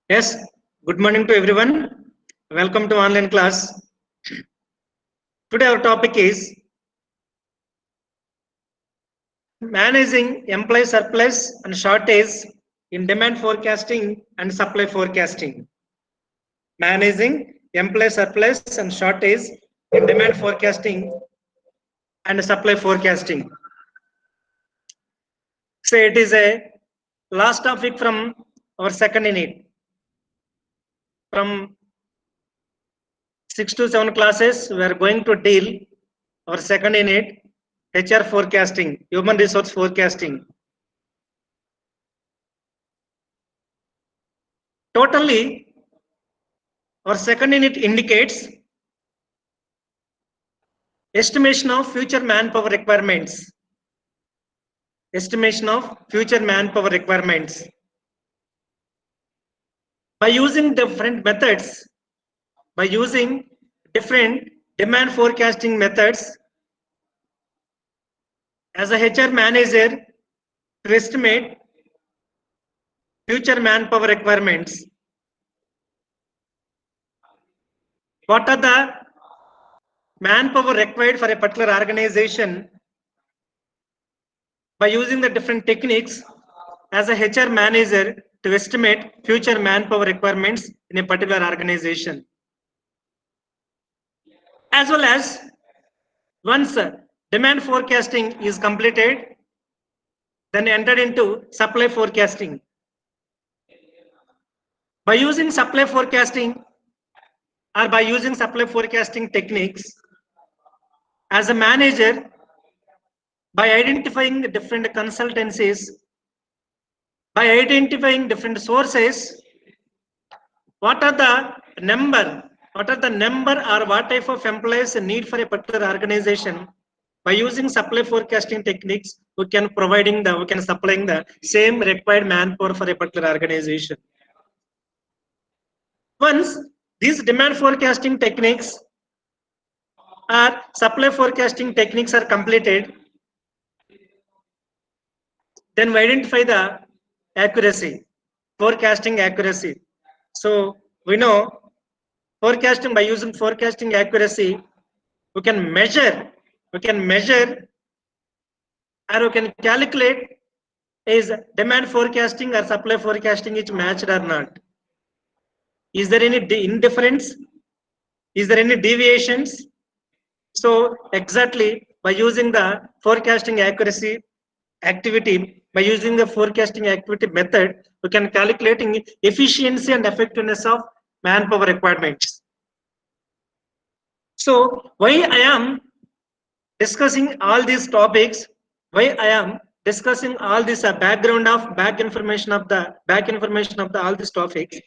Yes, good morning to everyone. Welcome to online class. Today our topic is managing employee surplus and shortage in demand forecasting and supply forecasting. Managing employee surplus and shortage in demand forecasting and supply forecasting. So it is a last topic from our second unit. From 6 to 7 classes, we are going to deal our second unit, HR forecasting, human resource forecasting. Totally, our second unit indicates estimation of future manpower requirements. Estimation of future manpower requirements. By using different methods, by using different demand forecasting methods, as a HR manager to estimate future manpower requirements. What are the manpower required for a particular organization? By using the different techniques as a HR manager to estimate future manpower requirements in a particular organization. As well as once demand forecasting is completed, then entered into supply forecasting. By using supply forecasting or by using supply forecasting techniques, as a manager, by identifying the different consultancies, by identifying different sources, what are the number or what type of employees need for a particular organization. By using supply forecasting techniques, we can supplying the same required manpower for a particular organization. Once these demand forecasting techniques or supply forecasting techniques are completed, then we identify the accuracy, forecasting accuracy. So we know forecasting, by using forecasting accuracy, we can measure or we can calculate is demand forecasting or supply forecasting is matched or not. Is there any indifference? Is there any deviations? So exactly by using the forecasting accuracy activity, by using the forecasting activity method, we can calculating efficiency and effectiveness of manpower requirements. So why I am discussing all these topics, why I am discussing all this back information of all these topics.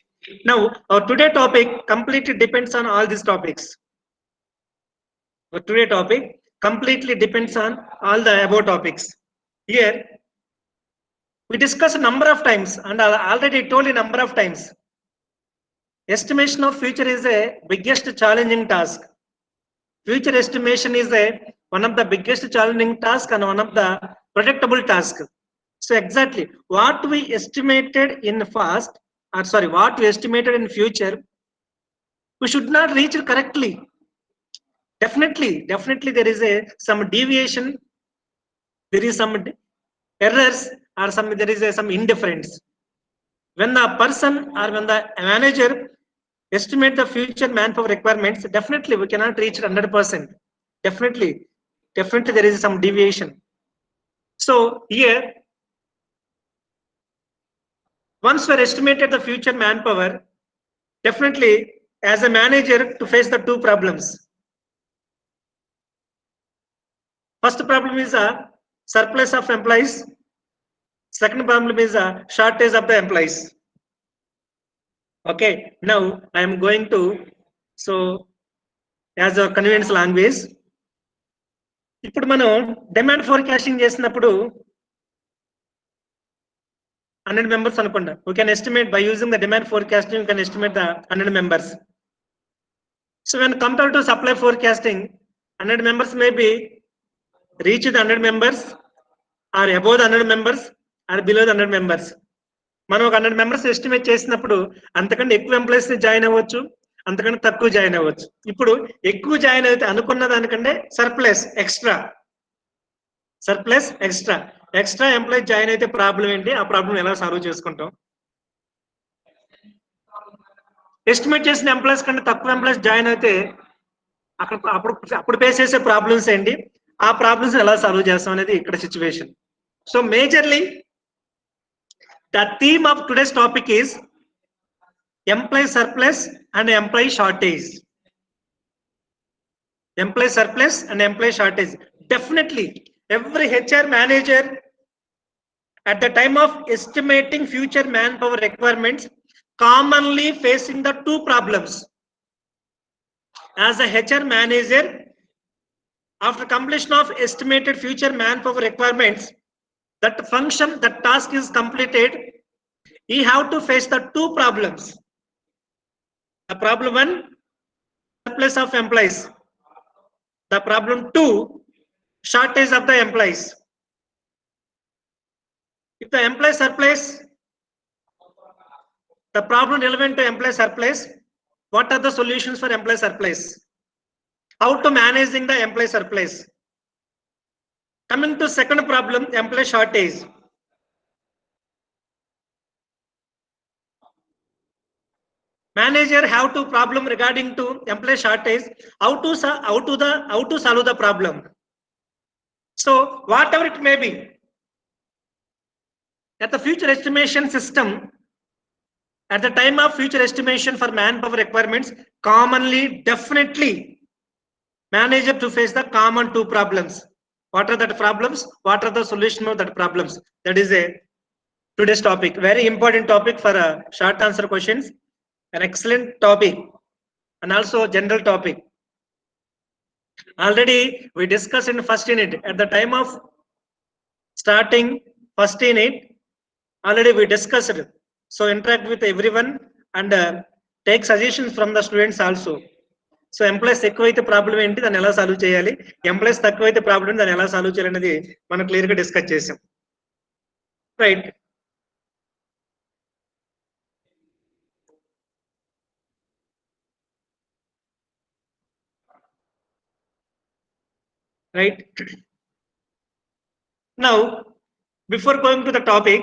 Now our today topic completely depends on all these topics. Our today topic completely depends on all the above topics. Here we discussed a number of times, and I already told you a number of times. Estimation of future is a biggest challenging task. Future estimation is one of the biggest challenging task and one of the predictable task. So exactly what we estimated in past, what we estimated in future, we should not reach it correctly. Definitely there is some deviation, there is some errors, or there is some indifference. When the person or when the manager estimate the future manpower requirements, definitely we cannot reach 100%. Definitely there is some deviation. So here, once we estimated the future manpower, definitely as a manager to face the two problems. First problem is a surplus of employees. Second problem is a shortage of the employees. Okay, now I am going to, so as a convenience language, ఇప్పుడు మనం demand forecasting చేసినప్పుడు 100 members అనుకోండి. We can estimate by using the demand forecasting, we can estimate the 100 members. So when compared to supply forecasting, 100 members may be reach the 100 members or above the 100 members or below the 100 members. మనం ఒక 100 members estimate చేసినప్పుడు అంతకంటే ఎక్కువ employees join అవ్వచ్చు, అంతకంటే తక్కువ join అవ్వచ్చు. ఇప్పుడు ఎక్కువ జాయిన్ అయితే అనుకున్న దానికంటే సర్ప్లస్ ఎక్స్ట్రా ఎంప్లాయీ జాయిన్ అయితే ప్రాబ్లం ఏంటి, ఆ ప్రాబ్లం ఎలా సాల్వ్ చేసుకుంటాం? ఎస్టిమేట్ చేసిన ఎంప్లాయీస్ కంటే తక్కువ ఎంప్లాయీస్ జాయిన్ అయితే అప్పుడు ఫేస్ చేసే ప్రాబ్లమ్స్ ఏంటి, ఆ ప్రాబ్లమ్స్ ఎలా సాల్వ్ చేస్తాం అనేది ఇక్కడ situation. So majorly the theme of today's topic is employee surplus and employee shortage. Employee surplus and employee shortage. Definitely every HR manager at the time of estimating future manpower requirements commonly facing the two problems. As a HR manager, after completion of estimated future manpower requirements, that task is completed, he have to face the two problems. The problem one, surplus of employees. The problem two, shortage of the employees. If the employee surplus, the problem relevant to employee surplus, what are the solutions for employee surplus? How to managing the employee surplus? Coming to second problem, employee shortage. Manager have to problem regarding to employee shortage. How to solve the problem? So whatever it may be, at the future estimation system, at the time of future estimation for manpower requirements, commonly, definitely, manager to face the common two problems. What are the problems? What are the solution of that problems? That is a today's topic. Very important topic for short answer questions. An excellent topic and also general topic. Already we discussed in first unit. At the time of starting first unit, already we discussed it. So interact with everyone and take suggestions from the students also. So employees ఎక్కువైతే problem ఏంటి, దాన్ని ఎలా solve చేయాలి, employees తక్కువైతే problem దాన్ని ఎలా solve చేయాలి అనేది మనం క్లియర్ గా డిస్కస్ చేసాం. Right. Right. Now, before going to the topic,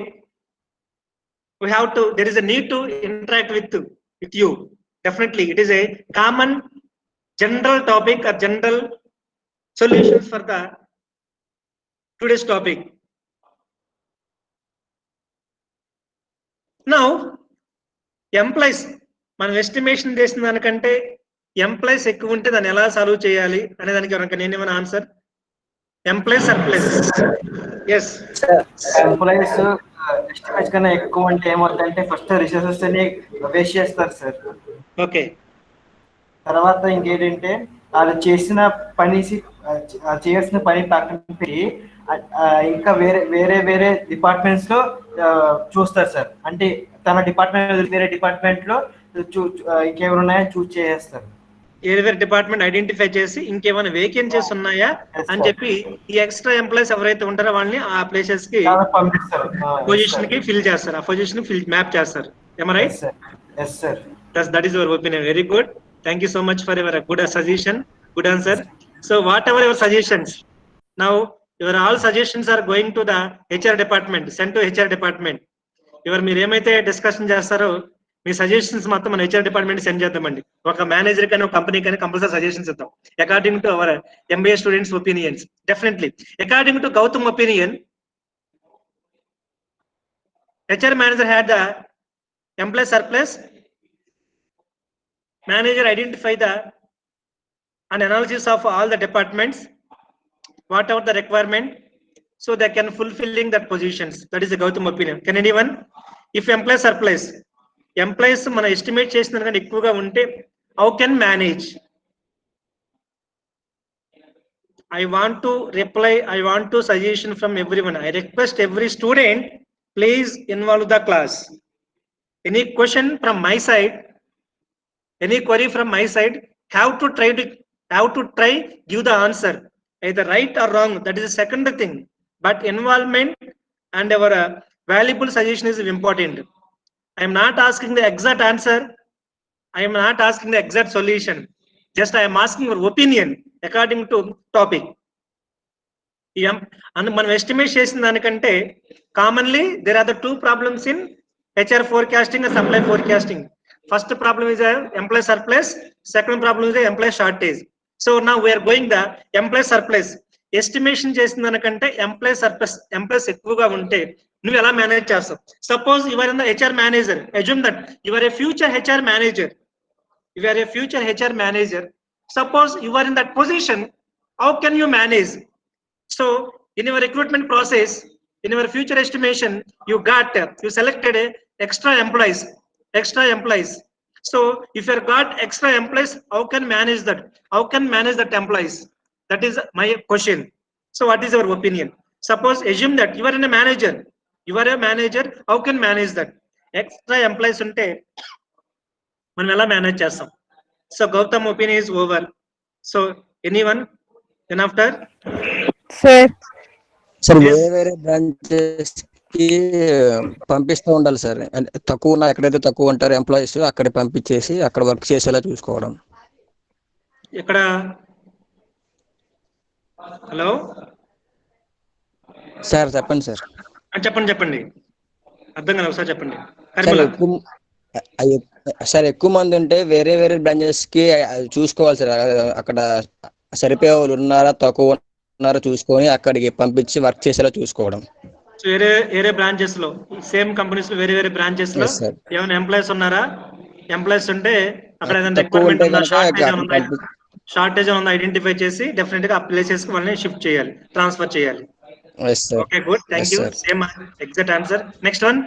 there is a need to interact with you. Definitely, it is a common general topic or general solutions for the today's topic. Now, employees మనం estimation చేసిన దానికంటే employees ఎక్కువ ఉంటే దాన్ని ఎలా solve చేయాలి అనే దానికి నేనేమైనా answer? Employee surplus. Yes, employees estimate కన్నా ఎక్కువ అంటే ఏమవుతుందంటే ఫస్ట్ రిసోర్సెస్ అని వేస్ట్ చేస్తారు సార్. ఓకే. తర్వాత ఇంకేంటంటే వాళ్ళు చేసిన చేయాల్సిన పని పక్కన పెట్టి ఇంకా వేరే డిపార్ట్మెంట్స్ లో చూస్తారు సార్. అంటే తన డిపార్ట్మెంట్ వేరే డిపార్ట్మెంట్ లో ఇంకేమైనా ఉన్నాయో చూస్ చేసేస్తారు. వేరే డిపార్ట్మెంట్ ఐడెంటిఫై చేసి ఇంకేమైనా వేకెన్సీస్ ఉన్నాయా అని చెప్పి ఈ ఎక్స్ట్రా ఎంప్లాయీస్ ఎవరైతే ఉంటారో వాళ్ళని ఆ ప్లేసెస్ కి పంపిస్తారు, పొజిషన్ కి ఫిల్ చేస్తారు, ఆ పొజిషన్ మ్యాప్ చేస్తారు. Am I right? Yes sir. That is your opinion. Very good. Thank you so much for your good suggestion, good answer. So whatever your suggestions, now your all suggestions are going to the HR department, sent to HR department. మీరు ఏమైతే discussion చేస్తారో మీ suggestions మొత్తం మన HR department send చేద్దామండి. ఒక manager కానీ ఒక company కానీ కంపల్సరీ సజెషన్స్ ఇద్దాం according to our MBA students opinions. Definitely according to Gautam opinion, HR manager had the employee surplus. Manager identify an analysis of all the departments, whatever the requirement, so they can fulfilling that positions. That is the Gautam opinion. Can anyone? If employee surplus, employees మన estimate చేసిన కన్నా ఎక్కువగా ఉంటే how can manage? I want to reply, I want to suggestion from everyone. I request every student, please involve the class. Any question from my side, any query from my side, have to try give the answer, either right or wrong. That is the second thing, but involvement and our valuable suggestion is important. I am not asking the exact answer. I am not asking the exact solution. Just I am asking your opinion according to topic. And మనం estimate చేసిన దానికంటే commonly there are the two problems in HR forecasting and supply forecasting. First problem is employee surplus. Second problem is employee shortage. So now we are going the employee surplus. Estimation చేసిన దానికంటే employees ఎక్కువగా ఉంటే నువ్వు ఎలా manage చేస్తావు? Suppose you are in the HR manager. Assume that you are a future HR manager. You are a future HR manager. Suppose you are in that position, how can you manage? So in your recruitment process, in your future estimation, you selected extra employees. So if you got extra employees, how can manage that? How can manage that employees? That is my question. So what is your opinion? Suppose assume that you are in a manager. You are a manager. How can manage that? Extra employees unte మనం ఎలా manage చేస్తాం? So Gautam opinion is over. So anyone then after sir వేరే వేరే branches కి పంపిస్తూ ఉండాలి sir. తక్కువ ఉన్న ఎక్కడైతే తక్కువ ఉంటారో ఎంప్లాయీస్ అక్కడ పంపించేసి అక్కడ వర్క్ చేసేలా చూసుకోవడం. ఇక్కడ హలో సార్ చెప్పండి సార్. చెప్పండి అర్థం కాదు, ఒకసారి చెప్పండి. సార్ ఎక్కువ మంది ఉంటే వేరే వేరే బ్రాంచెస్ కి చూసుకోవాలి సార్. అక్కడ సరిపోయే వాళ్ళు ఉన్నారా తక్కువ ఉన్నారా చూసుకొని అక్కడికి పంపించి వర్క్ చేసేలా చూసుకోవడం. వేరే బ్రాంచెస్ లో సేమ్ కంపెనీస్ లో వేరే బ్రాంచెస్ లో ఏమైనా ఎంప్లాయీస్ ఉన్నారా? ఎంప్లాయీస్ ఉంటే అక్కడ ఏదైనా రిక్వైర్మెంట్ ఉందా, షార్టేజ్ ఉందా ఐడెంటిఫై చేసి డెఫినెట్ గా ఆ ప్లేసెస్ కి వాళ్ళని షిఫ్ట్ చేయాలి, ట్రాన్స్ఫర్ చేయాలి. Okay good, thank you. Same exact answer. Next one.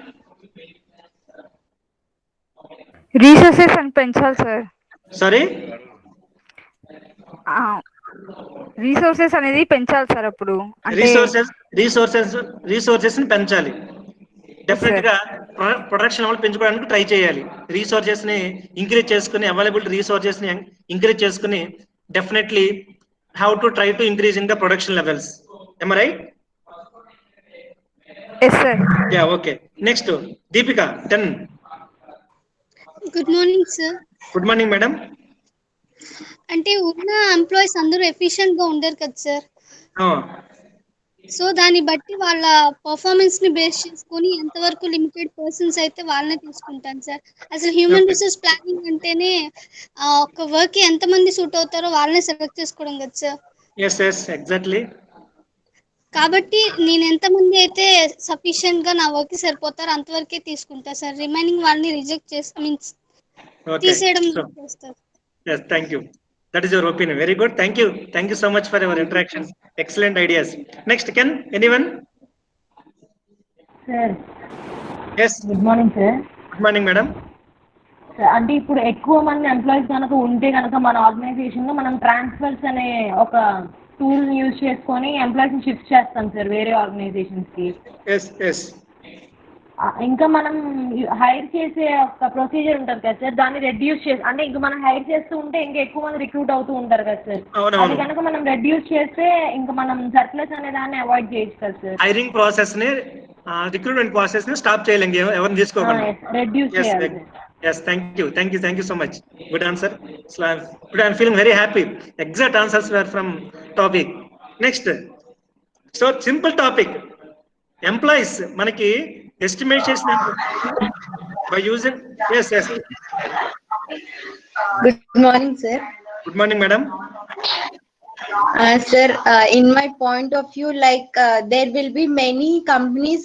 Resources అని పెంచాలి సార్. సారీ, రీసోర్సెస్ అనేది పెంచాలి సార్. అప్పుడు రీసోర్సెస్ ని పెంచాలి. డెఫినెట్ గా ప్రొడక్షన్ లెవెల్ పెంచుకోవడానికి ట్రై చేయాలి. రీసోర్సెస్ ని ఇంక్రీజ్ చేసుకుని, అవైలబిలిటీ రిసోర్సెస్ ని ఇంక్రీజ్ చేసుకుని definitely have to try to increase in the production levels. am I right? Yes sir. Yeah, okay. Next, Deepika 10. Good morning sir. Good morning madam. అంటే ఉన్న employees అందరూ efficient గా ఉండరు కదా sir. So దాన్ని బట్టి వాళ్ళ పర్ఫార్మెన్స్ ని బేస్ చేసుకొని ఎంతవరకు లిమిటెడ్ పర్సన్స్ అయితే వాళ్ళనే తీసుకుంటాను సార్. అసలు హ్యూమన్ రిసోర్స్ ప్లానింగ్ అంటేనే ఒక వర్క్ ఎంతమంది సూట్ అవుతారో వాళ్ళనే సెలెక్ట్ చేసుకోవడం కదా సార్. Yes exactly. కాబట్టి నేను ఎంతమంది అయితే సఫిషియెంట్ గా నా వర్క్ సరిపోతారో అంతవరకే తీసుకుంటా సార్. రిమైనింగ్ వాళ్ళని రిజెక్ట్ మీన్స్ తీసేయడం చేస్తారు. Yes, thank you. That is your opinion. Very good. Thank you so much for your interaction. Excellent ideas. Next, can anyone? Sir. Yes. Good morning sir. Good morning madam. అంటే ఇప్పుడు ఎక్కువ మంది employees కనుక ఉంటే కనుక మన ఆర్గనైజేషన్ లో మనం ట్రాన్స్ఫర్స్ అనే ఒక టూల్ యూజ్ చేసుకొని ఎంప్లాయీస్ ని షిఫ్ట్ చేస్తాం సార్ వేరే ఆర్గనైజేషన్స్ కి. yes. ఇంకా మనం హైర్ చేసే ఒక ప్రొసీజర్ ఉంటుంది కదా సార్, దాన్ని రెడ్యూస్ చేసి అంటే ఇంకా మనం హైర్ చేస్తూ ఉంటే ఇంకా ఎక్కువ మంది రిక్రూట్ అవుతూ ఉంటారు కదా సార్. అది కనుక మనం రెడ్యూస్ చేస్తే ఇంకా మనం సర్ప్లస్ అనే దాన్ని అవాయిడ్ చేయొచ్చు కదా సార్. హైరింగ్ ప్రాసెస్ ని, రిక్రూట్మెంట్ ప్రాసెస్ ని స్టాప్ చేయలేం, ఎవరిని తీసుకోకుండా రెడ్యూస్ చేయాలి. Yes, thank you so much. Good answer. So I'm feeling very happy. Exact answers were from topic. Next, so simple topic. Employees manaki estimate chesina by using. Yes. Good morning sir. Good morning madam. Sir, in my point of view, like there will be many companies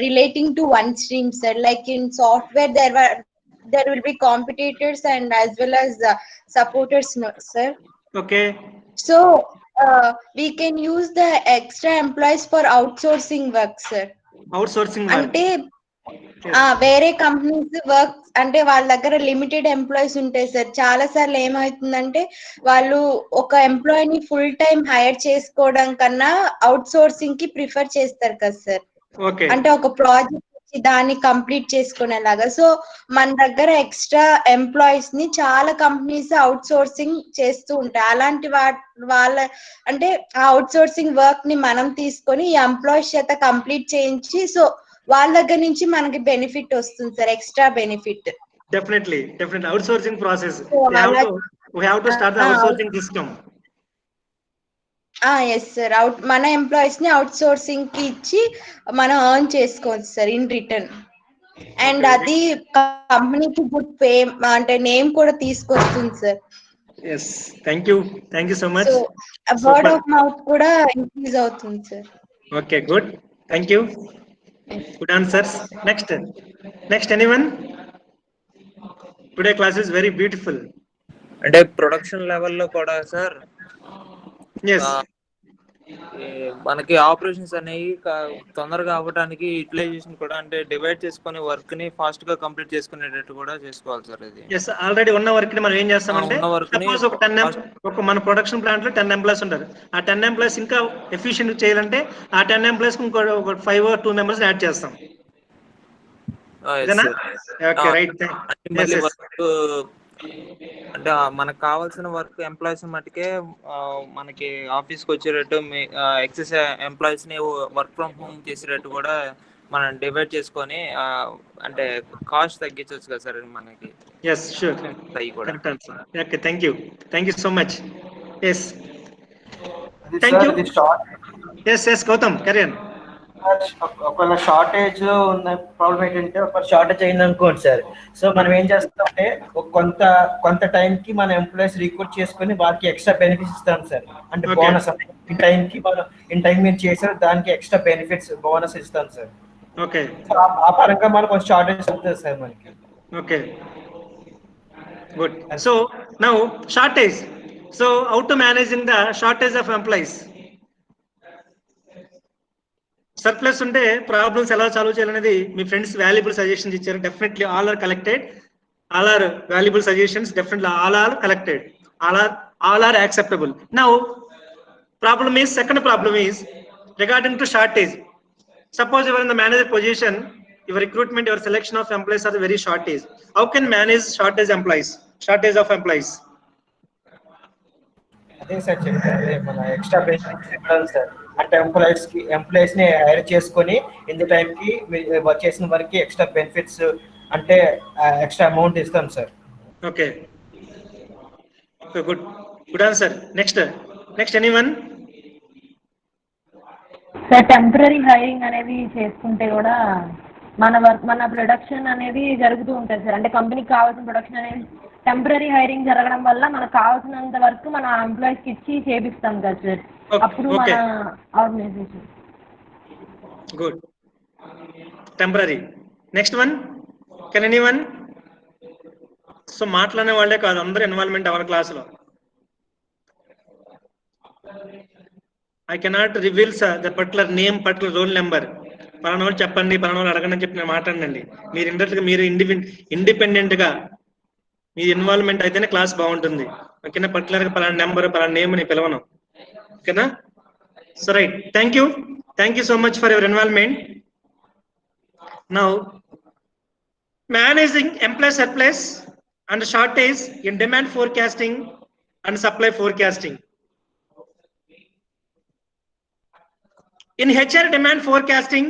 relating to one stream sir. Like in software there will be competitors and as well as supporters, no, sir. Okay. So we can use the extra employees for outsourcing work, sir. Outsourcing work. అంటే వేరే companies work అంటే వాళ్ళ దగ్గర limited employees ఉంటాయి sir. చాలా సార్లు ఏమవుతుందంటే వాళ్ళు ఒక ఎంప్లాయీని ఫుల్ టైం హైర్ చేసుకోవడం కన్నా అవుట్ సోర్సింగ్ కి ప్రిఫర్ చేస్తారు కదా సార్. అంటే ఒక ప్రాజెక్ట్ దాన్ని కంప్లీట్ చేసుకునేలాగా. సో మన దగ్గర ఎక్స్ట్రా ఎంప్లాయీస్ ని చాలా కంపెనీస్ అవుట్ సోర్సింగ్ చేస్తూ ఉంటాయి. అలాంటి వాళ్ళ అంటే ఆ అవుట్ సోర్సింగ్ వర్క్ ని మనం తీసుకొని ఈ ఎంప్లాయీస్ చేత కంప్లీట్ చేయించి సో వాళ్ళ దగ్గర నుంచి మనకి బెనిఫిట్ వస్తుంది sir, extra benefit. Definitely outsourcing process. So, We have to start the outsourcing system. Yes sir, మన ఎంప్లాయీస్ ని అవుట్ సోర్సింగ్ కి ఇచ్చి మనం ఎర్న్ చేసుకోవచ్చు సార్ ఇన్ రిటర్న్. అండ్ అది కంపెనీకి గుడ్ పే అంటే నేమ్ కూడా తీసుకొస్తుంది sir. Yes, thank you so much. So word of mouth కూడా ఇంక్రీజ్ అవుతుంది sir. Okay, good, thank you, good answers. Next anyone? Today class is very beautiful. అంటే production లెవెల్లో కూడా సార్ Yes, మనకి operations అనేవి తొందరగా అవ్వడానికి యూటిలైజేషన్ కూడా అంటే డివైడ్ చేసుకొని వర్క్ ని ఫాస్ట్ గా కంప్లీట్ చేసుకునేటట్టు కూడా చేసుకోవాలి సార్ ఇది. yes, ఆల్రెడీ ఉన్న వర్క్ ని మనం ఏం చేస్తామంటే సపోజ్ ఒక మన ప్రొడక్షన్ ప్లాంట్ లో 10 ఎంప్లాయీస్ ఉంటారు. ఆ 10 ఎంప్లాయీస్ ఇంకా ఎఫిషియెంట్ చేయాలంటే ఆ 10 ఎంప్లాయీస్ ఇంకో 5 or 2 మెంబర్స్ యాడ్ చేస్తాం. Okay, right. మళ్ళీ వర్క్ అంటే మనకు కావాల్సిన వర్క్ ఎంప్లాయీస్ మట్టుకే మనకి ఆఫీస్కి వచ్చేటట్టు ఎక్సెస్ ఎంప్లాయీస్ ని వర్క్ ఫ్రమ్ హోమ్ చేసేటట్టు కూడా మనం డివైడ్ చేసుకొని అంటే కాస్ట్ తగ్గించవచ్చు కదా సార్ మనకి. Yes, sure. అవి కూడా. Okay, thank you so much. Yes, అది thank సార్ you. ఇది short Yes, Gautam, carry on. ఒకవేళ షార్టేజ్ ఉన్న ప్రాబ్లం ఏంటంటే ఒక షార్టేజ్ అయింది అనుకోండి సార్. సో మనం ఏం చేస్తామంటే కొంత టైం కి మన ఎంప్లాయీస్ రిక్రూట్ చేసుకొని వాళ్ళకి ఎక్స్ట్రా బెనిఫిట్స్ ఇస్తాం సార్. అంటే బోనస్ ఇన్ టైం కి మనం ఇన్ టైం మీరు చేసారు దానికి ఎక్స్ట్రా బెనిఫిట్స్ బోనస్ ఇస్తాం సార్. Okay, ఆ పరంగా మనకు కొంచెం షార్టేజ్ అవుతుంది సార్ మనకి. okay, good. So now shortage. So how to managing the shortage of employees? Surplus ఉంటే ప్రాబ్లమ్స్ ఎలా సాల్వ్ చేయాలనేది మీ ఫ్రెండ్స్ వాల్యుబుల్ సజెషన్స్ ఇచ్చారు. Definitely all are collected, all are valuable suggestions, definitely all are collected, all are acceptable. Now second problem is regarding to shortage. Suppose you are in the manager position, your recruitment, your selection of employees are very shortage. How can manage shortage of employees? అదే sir చెప్పారు, మన extra benefits ఇవ్వడం sir. అంటే employees ని hire చేసుకొని in the time కి work చేసిన వరకు ఎక్స్ట్రా బెనిఫిట్స్ అంటే ఎక్స్ట్రా అమౌంట్ ఇస్తాం sir. Okay, good answer. Next anyone? Sir temporary hiring అనేది చేసుకుంటే కూడా మన ప్రొడక్షన్ అనేది జరుగుతూ ఉంటుంది సార్. అంటే కంపెనీకి కావాల్సిన ప్రొడక్షన్ అనేది టెంపరరీ హైరింగ్ జరగడం వల్ల మనకు కావాల్సినంత వరకు మన ఎంప్లాయీస్ కి ఇచ్చి చేపిస్తాం కదా సార్. అప్పుడు మన organisation good. Temporary. Next one, can anyone? So మాట్లాడే వాళ్ళే కాదు, అందరూ ఇన్వాల్వ్మెంట్ అవ్వాలి క్లాసులో. I cannot reveal the particular name, particular roll number. పలానా వాళ్ళు చెప్పండి, పలానా వాళ్ళు అడగండి అని చెప్పి నేను మాట్లాడండి. మీరు ఇండిపెండెంట్ గా మీ ఇన్వాల్వ్మెంట్ అయితేనే క్లాస్ బాగుంటుంది. ఓకేనా? పర్టికులర్ గా పలానా నెంబర్, పలానా నేమ్ అని పిలవను. ఓకేనా? So right, thank you so much for your involvement. Now managing employee surplus and shortage in demand forecasting and supply forecasting. In HR demand forecasting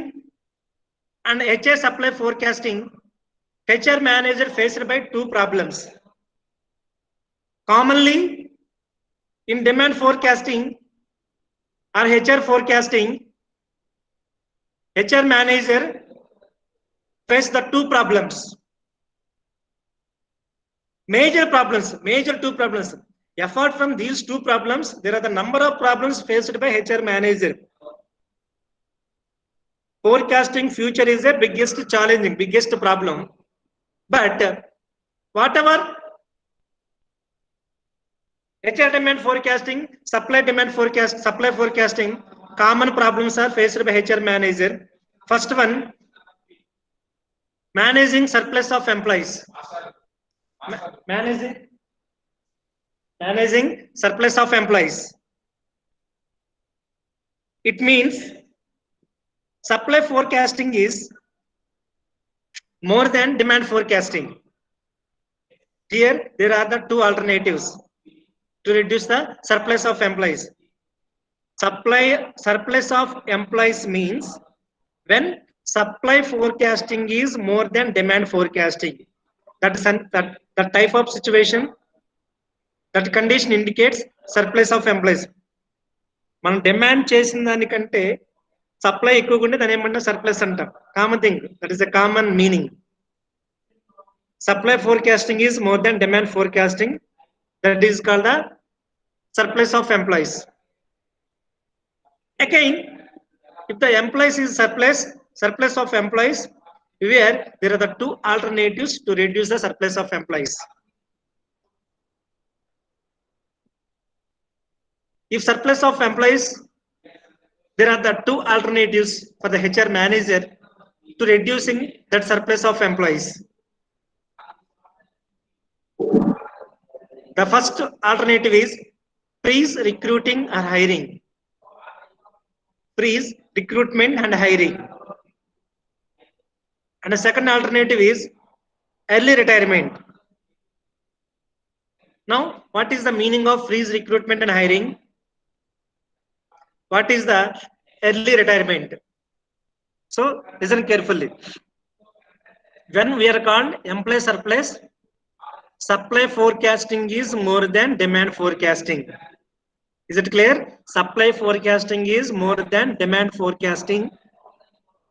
and HR supply forecasting, HR manager faced by two problems. Commonly, in demand forecasting or HR forecasting, HR manager face the two problems. Major two problems. Apart from these two problems, there are the number of problems faced by HR manager. Forecasting future is the biggest problem. But whatever HR demand forecasting, supply forecasting, common problems are faced by HR manager. First one, managing surplus of employees. Managing surplus of employees. It means supply forecasting is more than demand forecasting. Here, there are the two alternatives to reduce the surplus of employees. Surplus of employees means when supply forecasting is more than demand forecasting. That type of situation, that condition indicates surplus of employees. మనం demand చేసిన దానికంటే supply ఎక్కువగా ఉంటే దాని ఏమంటే surplus అంటాం. Common thing, that is a common meaning. Supply forecasting is more than demand forecasting. That is called the surplus of employees. Again, if the employees is surplus of employees, where there are the two alternatives to reduce the surplus of employees. If surplus of employees, there are the two alternatives for the HR manager to reducing that surplus of employees. The first alternative is freeze recruiting or hiring. Freeze recruitment and hiring. And the second alternative is early retirement. Now, what is the meaning of freeze recruitment and hiring? What is the early retirement? So, listen carefully. When we are called employee surplus, supply forecasting is more than demand forecasting. Is it clear? Supply forecasting is more than demand forecasting.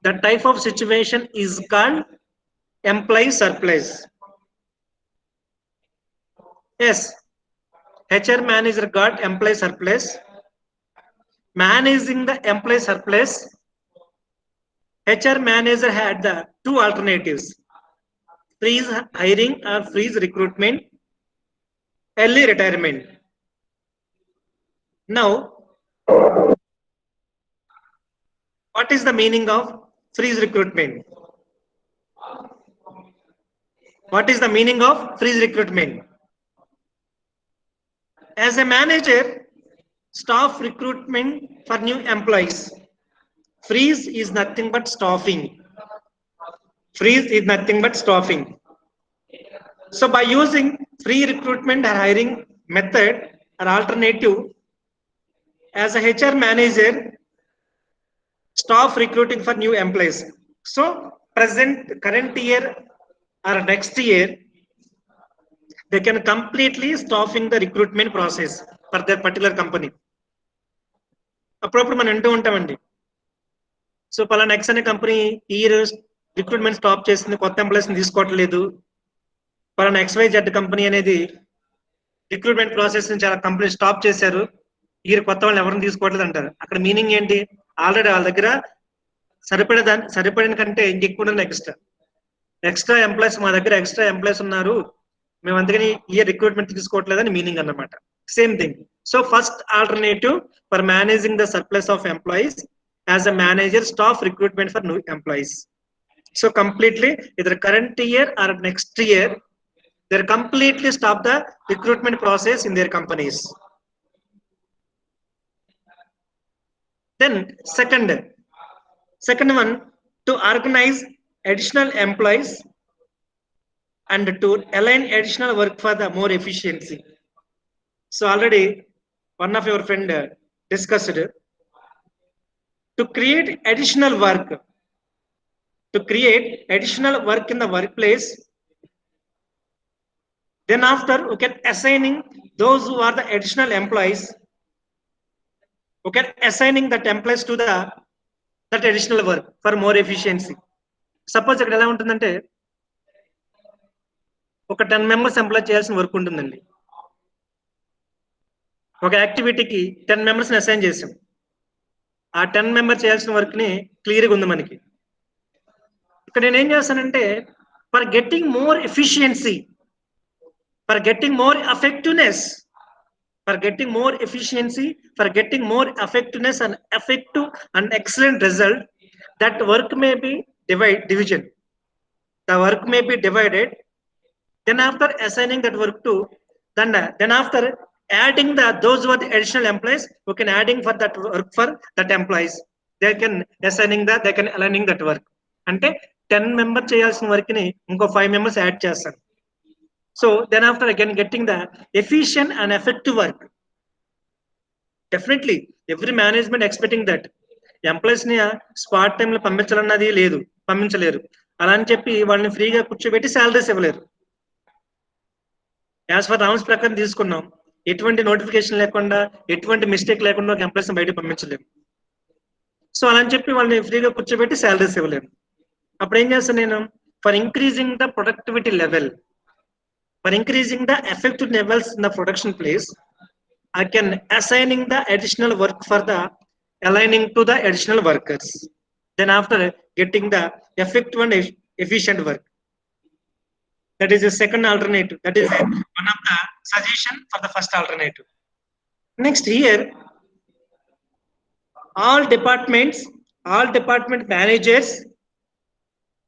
That type of situation is called employee surplus. Yes, HR manager got employee surplus. Managing the employee surplus, HR manager had the two alternatives: freeze hiring or freeze recruitment, early retirement. Now, what is the meaning of freeze recruitment? What is the meaning of freeze recruitment? As a manager, staff recruitment for new employees. Freeze is nothing but staffing. Freeze is nothing but staffing. So by using free recruitment or hiring method or alternative, as a HR manager, staff recruiting for new employees. So current year or next year, they can completely stopping the recruitment process for their particular company. అప్పుడప్పుడు మనం వింటూ ఉంటామండి. So పలానా X అనే company ఈ recruitment stop చేసింది, కొత్త employees తీసుకోవట్లేదు. పలానా XYZ కంపెనీ అనేది రిక్రూట్మెంట్ ప్రాసెస్ ని చాలా కంపెనీ స్టాప్ చేశారు, ఈ కొత్త వాళ్ళు ఎవరిని తీసుకోవట్లేదు అంటారు. అక్కడ మీనింగ్ ఏంటి? ఆల్రెడీ వాళ్ళ దగ్గర సరిపడిన కంటే ఇంకెక్కువ ఎక్స్ట్రా ఎంప్లాయీస్, మా దగ్గర ఎక్స్ట్రా ఎంప్లాయీస్ ఉన్నారు, మేము అందుకని ఈ రిక్రూట్మెంట్ తీసుకోవట్లేదని మీనింగ్ అన్నమాట. Same thing. So first alternative for managing the surplus of employees, as a manager, staff recruitment for new employees. So completely either current year or next year, they completely stop the recruitment process in their companies. Then second one, to organize additional employees and to align additional work for the more efficiency. So already one of your friend discussed, to create additional work in the workplace. Then after, we can assigning those who are the additional employees, we can assigning that employees to that additional work for more efficiency. Suppose ఇక్కడ ఎలా ఉంటుందంటే, ఒక 10 members employee చేయాల్సిన work ఉంటుందండి. ఒక యాక్టివిటీకి 10 members ని assign చేసాం. ఆ 10 మెంబర్ చేయాల్సిన వర్క్ ని క్లియర్గా ఉంది మనకి. ఇక్కడ నేను ఏం చేస్తానంటే, for getting more efficiency, for getting more effectiveness, for getting more efficiency, for getting more effectiveness and effective and excellent result, that work may be division. The work may be divided. Then after assigning that work to, then after adding those who are the additional employees, we can adding for that work for that employees. They can assigning they can aligning that work. Ante 10 member cheyalsina work ni inko 5 members add chestam. So then after again getting the efficient and effective work. Definitely every management expecting that employees ని spot time లో పంపించాలన్నది లేదు, పంపించలేరు. అలా అని చెప్పి వాళ్ళని ఫ్రీగా కూర్చోబెట్టి salaries ఇవ్వలేరు. యాజ్ ఫర్ రౌండ్స్ ప్రకారం తీసుకున్నాం, ఎటువంటి నోటిఫికేషన్ లేకుండా, ఎటువంటి మిస్టేక్ లేకుండా ఒక ఎంప్లాయీస్ బయట పంపించలేము. సో అలా అని చెప్పి వాళ్ళని ఫ్రీగా కూర్చోబెట్టి శాలరీస్ ఇవ్వలేము. అప్పుడు ఏం చేస్తాను నేను, for increasing the productivity level, for increasing the effective levels in the production place, I can assigning the additional work for the aligning to the additional workers. Then after getting the effective and efficient work. That is the second alternative. That is one of the suggestion for the first alternative. Next here, all department managers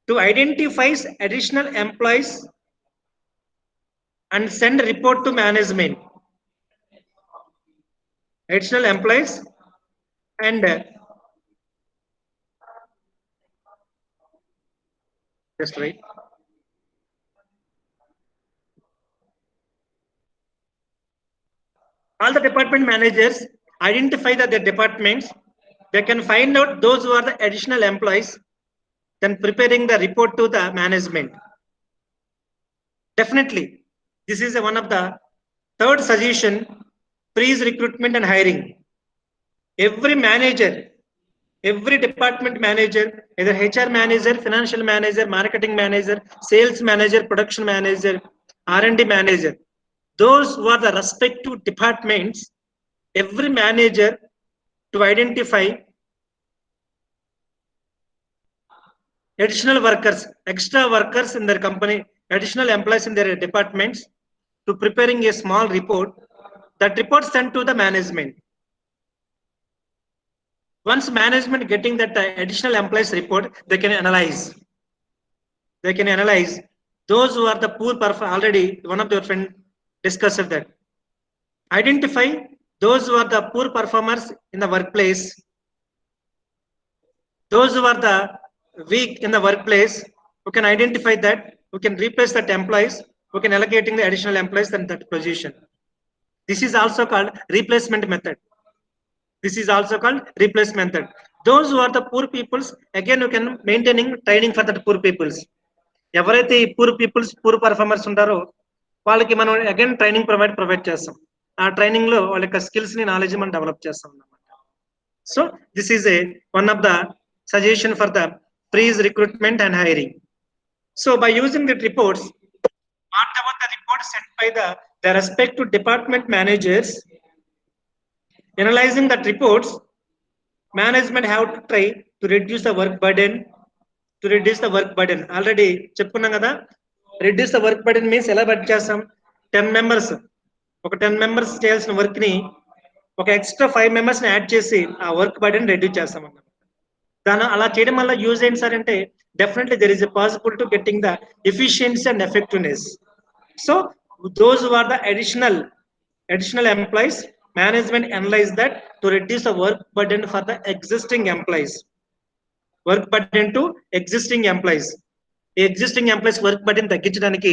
to identify additional employees and send report to management. Additional employees and just right. All the department managers identify that their departments, they can find out those who are the additional employees, then preparing the report to the management. Definitely, this is one of the third suggestion, freeze recruitment and hiring. Every manager, every department manager, either HR manager, financial manager, marketing manager, sales manager, production manager, R&D manager, those who are the respective departments, every manager to identify additional workers, extra workers in their company, additional employees in their departments, to preparing a small report. That report sent to the management. Once management getting that additional employees report, they can analyze. They can analyze those who are the poor performers. Already one of your friend discussed that. Identify those who are the poor performers in the workplace, those who are the weak in the workplace. We can identify that. We can replace that employees. We can allocating the additional employees in that position. This is also called replacement method. This is also called replacement method. Those who are the poor peoples, again you can maintaining training for the poor peoples. ఎవరైతే ఈ poor peoples, poor performers ఉంటారో వాళ్ళకి మనం again training provide చేస్తాం. ఆ training లో వాళ్ళ యొక్క స్కిల్స్ ని, నాలెడ్జ్ మనం డెవలప్ చేస్తాం అన్నమాట. So this is one of the suggestion for the freeze recruitment and hiring. So by using the reports, whatever the report sent by the respective department managers, analyzing that reports, management have to try to reduce the work burden. To reduce the work burden, already చెప్పుకున్నాం కదా, reduce the work burden means ఎలా budget చేస్తాం, 10 members, ఒక 10 members చేయాల్సిన work ని ఒక extra 5 members ని add చేసి ఆ వర్క్ బర్డెన్ రెడ్యూస్ చేస్తాం అన్నమాట. దాని అలా చేయడం వల్ల యూజ్ ఏంటి సార్ అంటే, definitely there is a possible to getting the efficiency and effectiveness. So those who are the additional employees, management analyze that to reduce the work burden for the existing employees. Work burden to existing employees. ఈ existing employees work burden తగ్గించడానికి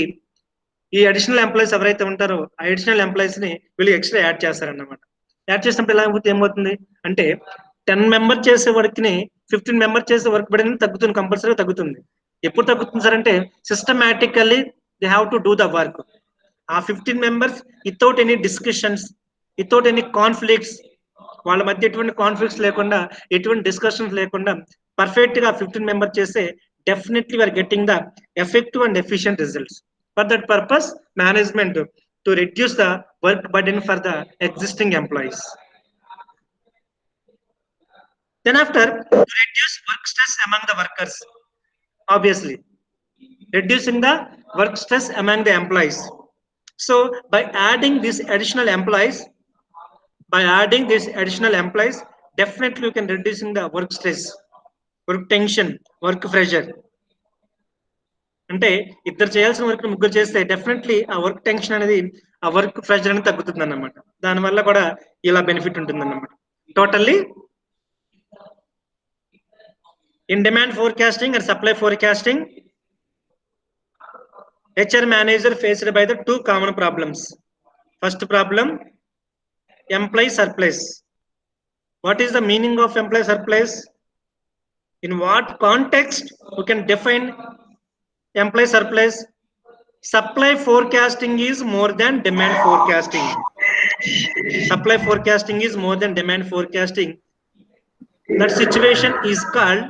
ఈ additional employees ఎవరైతే ఉంటారో ఆ additional employees ని వీళ్ళు extra add చేస్తారన్నమాట. Add చేసినప్పుడు ఎలా ఏమవుతుంది అంటే, 10 మెంబర్ చేసే వర్క్ ని 15 మెంబర్ చేసే వర్క్ బర్డెన్ తగ్గుతుంది, కంపల్సరీగా తగ్గుతుంది. ఎప్పుడు తగ్గుతుంది సార్ అంటే, systematically they have to do the work. ఆ 15 members without any discussions, without any conflicts, వాళ్ళ మధ్య ఎటువంటి కాన్ఫ్లిక్ట్స్ లేకుండా, ఎటువంటి డిస్కషన్స్ లేకుండా పర్ఫెక్ట్ గా 15 మెంబర్ చేస్తే definitely we are getting the effective and efficient results. For that purpose management to reduce the work burden for the existing employees. Then after, to reduce work stress among the workers, obviously reducing the work stress among the employees. So by adding these additional employees, definitely you can reducing the work stress, work tension, work pressure. అంటే ఇద్దరు చేయాల్సిన work ముగ్గురు చేస్తే definitely ఆ work tension అనేది, ఆ work pressure అనేది తగ్గుతుంది అన్నమాట. దానివల్ల కూడా ఇలా బెనిఫిట్ ఉంటుంది అన్నమాట. Totally in demand forecasting and supply forecasting, HR manager faced by the two common problems. First problem, employee surplus. What is the meaning of employee surplus? In what context we can define employee surplus? Supply forecasting is more than demand forecasting. Supply forecasting is more than demand forecasting. That situation is called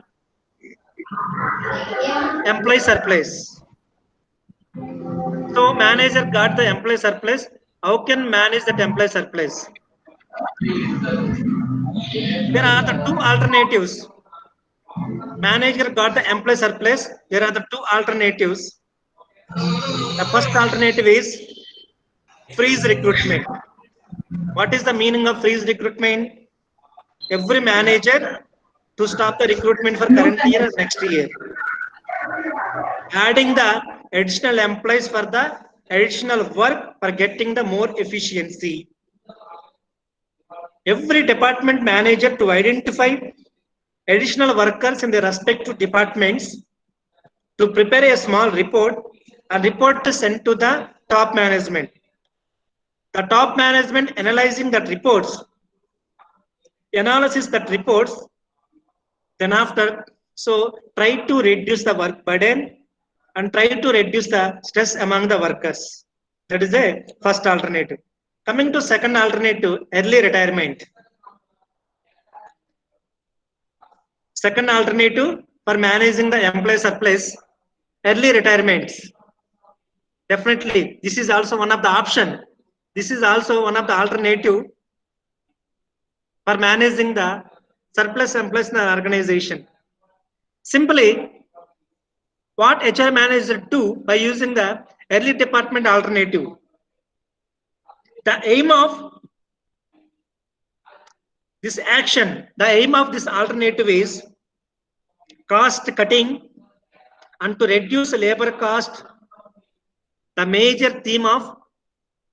employee surplus. So manager got the employee surplus. How can manage that employee surplus? There are the two alternatives. Manager got the employee surplus. There are the two alternatives. The first alternative is freeze recruitment. What is the meaning of freeze recruitment? Every manager to stop the recruitment for current year or next year. Adding the additional employees for the additional work for getting the more efficiency. Every department manager to identify additional workers in the respective departments to prepare a small report and report to send to the top management. The top management analyzing that reports, analysis that reports, then after, so try to reduce the work burden and try to reduce the stress among the workers. That is the first alternative. Coming to second alternative, early retirement. Second alternative for managing the employee surplus, early retirements. Definitely, this is also one of the option. This is also one of the alternative for managing the surplus employees in the organization. Simply, what HR manager do by using the early department alternative? The aim of this action, the aim of this alternative is cost cutting and to reduce labor cost. The major theme of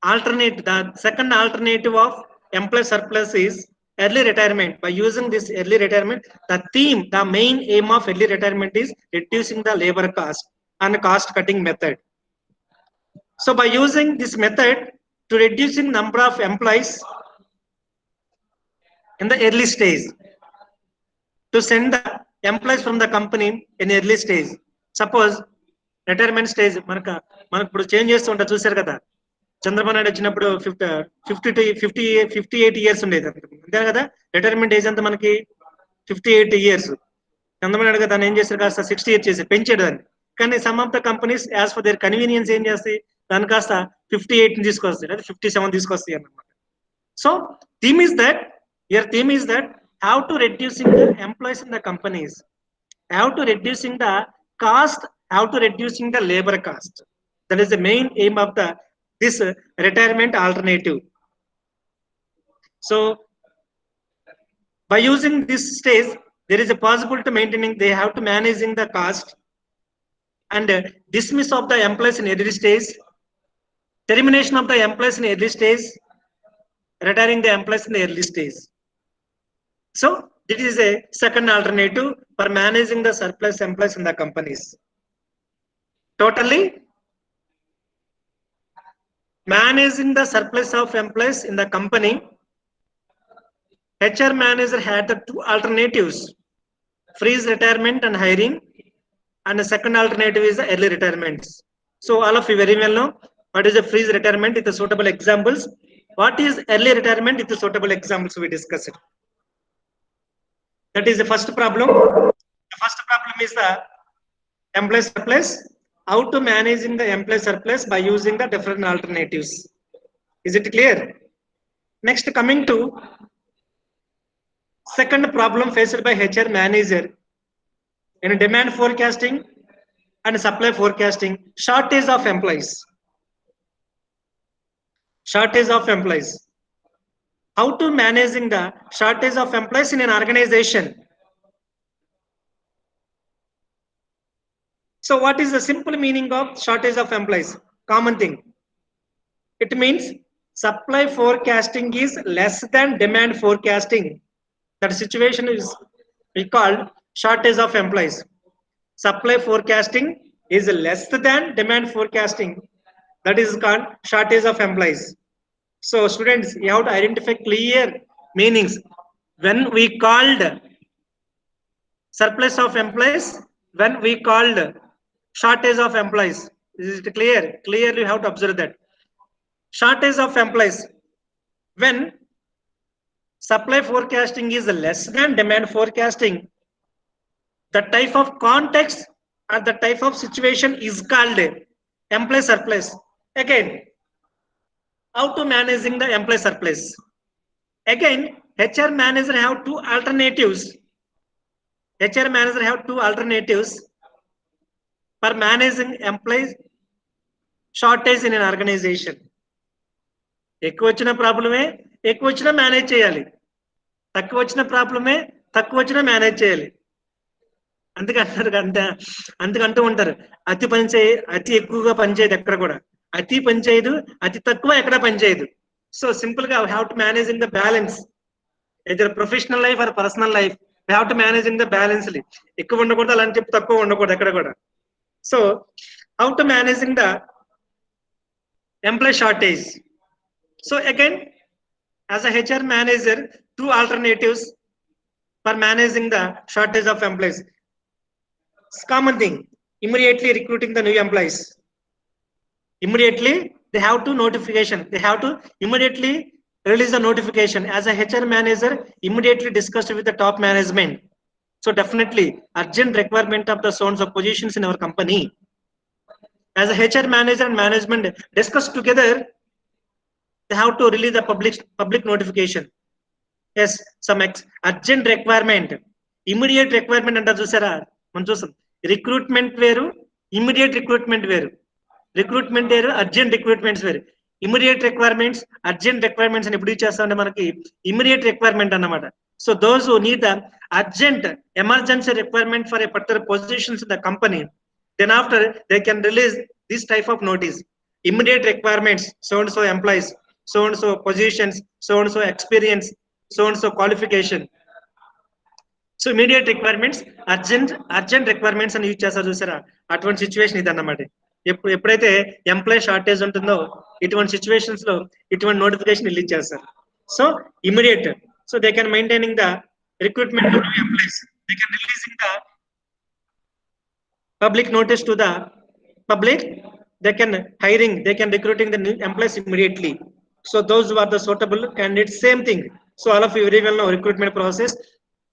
the second alternative of employee surplus is early retirement. By using this early retirement, the main aim of early retirement is reducing the labor cost and cost cutting method. So by using this method to reducing number of employees in the early stage, to send the employees from the company in early stage. Suppose retirement stage మనకు ఇప్పుడు change చేస్తూ ఉంటా చూసారు కదా, చంద్రబాబు నాయుడు వచ్చినప్పుడు 58 years ఉండేది అంతే కదా. రిటైర్మెంట్ ఏజ్ అంతా మనకి 58 ఇయర్స్. చంద్రబాబు నాయుడు తను ఏం చేశారు, కాస్త 60 ఇయర్స్ చేసి పెంచాడు దాన్ని. కానీ some of the companies as for their convenience ఏం చేస్తాయి, దాన్ని కాస్త 58 తీసుకొస్తాయి లేదా 57 తీసుకొస్తాయి అన్నమాట. So theme is that, your theme is that how to reducing the employees in the companies, how to reducing the cost, how to reducing the labor cost. That is the main aim of this retirement alternative. So by using this stage, there is a possibility to maintaining, they have to managing the cost and dismiss of the employees in early stage, termination of the employees in early stage, retiring the employees in the early stage. So this is a second alternative for managing the surplus employees in the companies. Totally managing the surplus of employees in the company, HR manager had the two alternatives, freeze retirement and hiring, and the second alternative is the early retirements. So all of you very well know what is a freeze retirement with the suitable examples. What is early retirement with the suitable examples we discussed. That is the first problem. The first problem is the employee surplus. How to managing the employee surplus by using the different alternatives. Is it clear? Next, coming to second problem faced by HR manager in demand forecasting and supply forecasting, shortage of employees. Shortage of employees. How to managing the shortage of employees in an organization. So what is the simple meaning of shortage of employees? Common thing. It means supply forecasting is less than demand forecasting. That situation is we called shortage of employees. Supply forecasting is less than demand forecasting. That is called shortage of employees. So students, you have to identify clear meanings. when we called surplus of employees, when we called shortage of employees. Is it clear? Clearly you have to observe that. Shortage of employees. When supply forecasting is less than demand forecasting, the type of context or the type of situation is called employee surplus. Again, how to managing the employee surplus? Again, HR manager have two alternatives. HR manager have two alternatives for managing employee shortage in an organization. ఎక్కువ వచ్చిన ప్రాబ్లమే ఎక్కువ వచ్చినా manage చేయాలి, తక్కువ వచ్చిన ప్రాబ్లమే తక్కువ వచ్చినా మేనేజ్ చేయాలి. అందుకంటూ ఉంటారు, అతి ఎక్కువగా పనిచేయదు ఎక్కడ కూడా, అతి పనిచేయదు, అతి తక్కువ ఎక్కడ పనిచేయదు. సో సింపుల్ గా have to managing the balance, either professional life or personal life, have to managing the balance. ఎక్కువ ఉండకూడదు, అలాంటి చెప్పి తక్కువ ఉండకూడదు ఎక్కడ కూడా. So how to managing the employee shortage. So again, as a HR manager, two alternatives for managing the shortage of employees. Common thing, immediately recruiting the new employees. Immediately they have to notification, they have to immediately release the notification. As a HR manager, immediately discussed with the top management. So definitely urgent requirement of the zones of positions in our company. As a HR manager and management discuss together, they have to release the public notification. Yes, some urgent requirement, immediate requirement అంటారు చూసారా, మనం చూసాం. Recruitment వేరు, immediate recruitment వేరు. Recruitment వేరు, urgent recruitments వేరు. Immediate requirements, urgent requirements అని ఎప్పుడు ఇచ్చేస్తామంటే మనకి ఇమ్మీడియట్ రిక్వైర్మెంట్ అన్నమాట. So those who need the urgent emergency requirement for a particular positions in the company, then after they can release this type of notice. Immediate requirements, so and so employees, so and so positions, so and so experience, so and so qualification. So immediate requirements, urgent requirements అని use చేస్తారు చూసారా, అటువంటి situation ఇది అన్నమాట. ఎప్పుడైతే employee shortage ఉంటుందో ఇటువంటి situations లో ఇటువంటి నోటిఫికేషన్ రిలీజ్ చేస్తారు. So immediate, so they can maintaining the recruitment of new employees, they can releasing the public notice to the public, they can hiring, they can recruiting the new employees immediately. So those who are the suitable candidates, same thing. So all of you very well know recruitment process,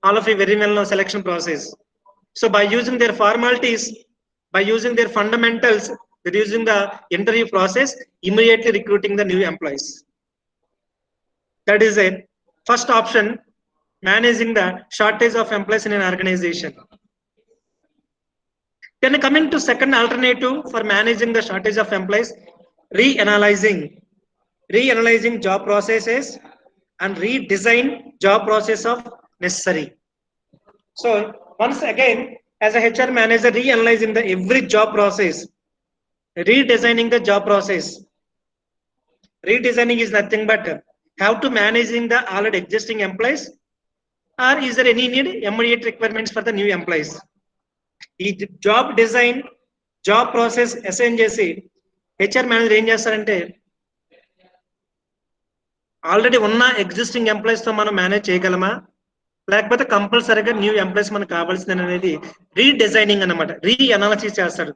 all of you very well know selection process. So by using their formalities, by using their fundamentals, they're using the interview process, immediately recruiting the new employees. That is a first option, managing the shortage of employees in an organization. Then coming to second alternative for managing the shortage of employees, reanalyzing job processes and redesign job process of necessary. So once again, as a HR manager, reanalyzing the every job process, redesigning the job process. Redesigning is nothing but how to managing the already existing employees, or is there any need immediate requirements for the new employees. ఈ job design, job process assign చేసి HR manager ఏం చేస్తారంటే, already ఉన్న existing employees తో మనం manage చేయగలమా, లేకపోతే కంపల్సరీగా న్యూ ఎంప్లాయీస్ మనకు కావాల్సింది అనేది రీడిజైనింగ్ అన్నమాట, రీఅనాలిసిస్ చేస్తాడు.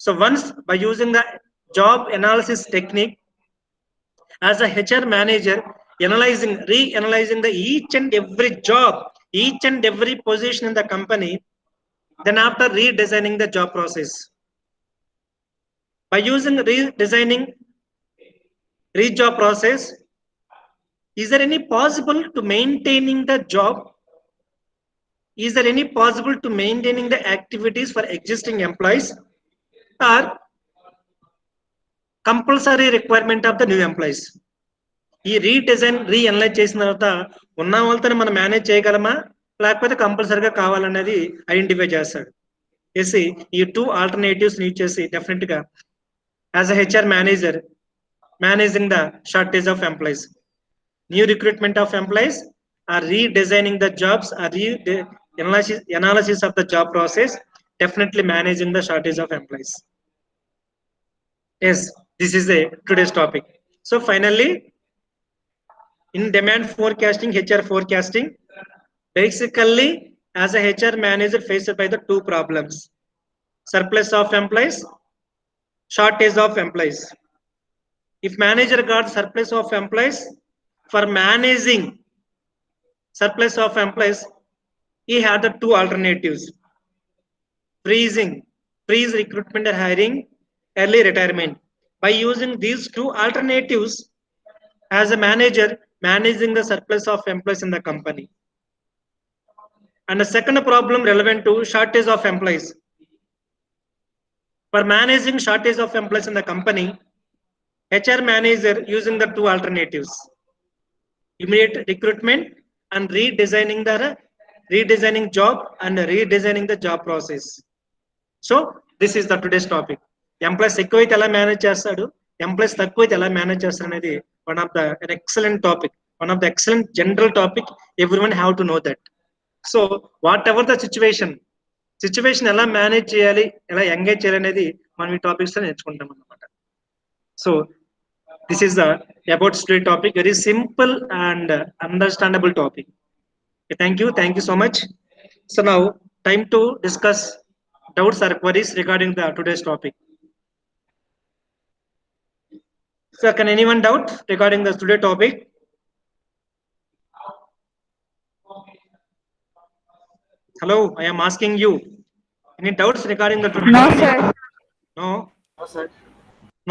So once by using the job analysis technique, as a HR manager reanalyzing the each and every job, each and every position in the company, then after redesigning the job process. By using redesigning job process, is there any possible to maintaining the job? Is there any possible to maintaining the activities for existing employees, or compulsory requirement of the new employees? ఈ redesign రీఅనలైజ్ చేసిన తర్వాత ఉన్న వాళ్ళతో మనం manage చేయగలమా, లేకపోతే కంపల్సరీగా కావాలనేది ఐడెంటిఫై చేస్తాడు. చేసి ఈ టూ ఆల్టర్నేటివ్స్ యూజ్ చేసి డెఫినెట్ గా as a HR manager managing the shortage of employees, new recruitment of employees, or redesigning the jobs, or analysis of the job process, definitely managing the shortage of employees. Yes, this is the today's topic. So finally, in demand forecasting, HR forecasting, basically as a HR manager faced by the two problems: surplus of employees, shortage of employees. If manager got surplus of employees, for managing surplus of employees, he had the two alternatives: freeze recruitment and hiring, early retirement. By using these two alternatives, as a manager managing the surplus of employees in the company. And the second problem relevant to shortage of employees. For managing shortage of employees in the company, HR manager using the two alternatives: immediate recruitment and redesigning job and redesigning the job process. So this is the today's topic. Employees ఎక్కువైతే ఎలా manage చేస్తాడు, employees తక్కువైతే ఎలా manage చేస్తారు అనేది one of the an excellent topic, one of the excellent general topic. Everyone have to know that. So whatever the situation ఎలా manage చేయాలి, ఎలా ఎంగేజ్ చేయాలి అనేది మనం ఈ టాపిక్స్ లో నేర్చుకుంటాం అన్నమాట. So this is the about today topic, very simple and understandable topic. Okay, thank you so much. So now time to discuss doubts or queries regarding the today's topic. So can anyone doubt regarding the today topic? Hello, I am asking you. Any doubts regarding the today No, topic? sir. No? No, sir.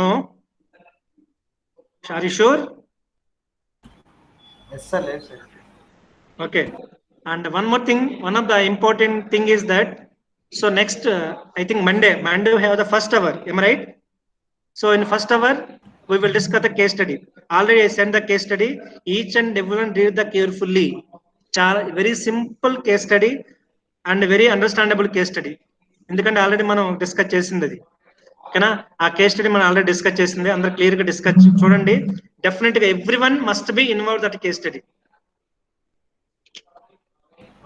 No? Are you sure? Yes, sir. Yes, sir. Okay. And one more thing, one of the important thing is that, so next, I think Monday we have the first hour, am I right? So in first hour, we will discuss the case study. Already I sent the case study. Each and everyone read the carefully. Very simple case study and very understandable case study. ఎందుకంటే already మనం discuss చేసింది అది, ఓకేనా? ఆ case study మనం already discuss చేసింది, అందరూ clear గా డిస్కస్ చూడండి. డెఫినెట్ గా everyone must be involve that case study.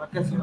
Okay, sir.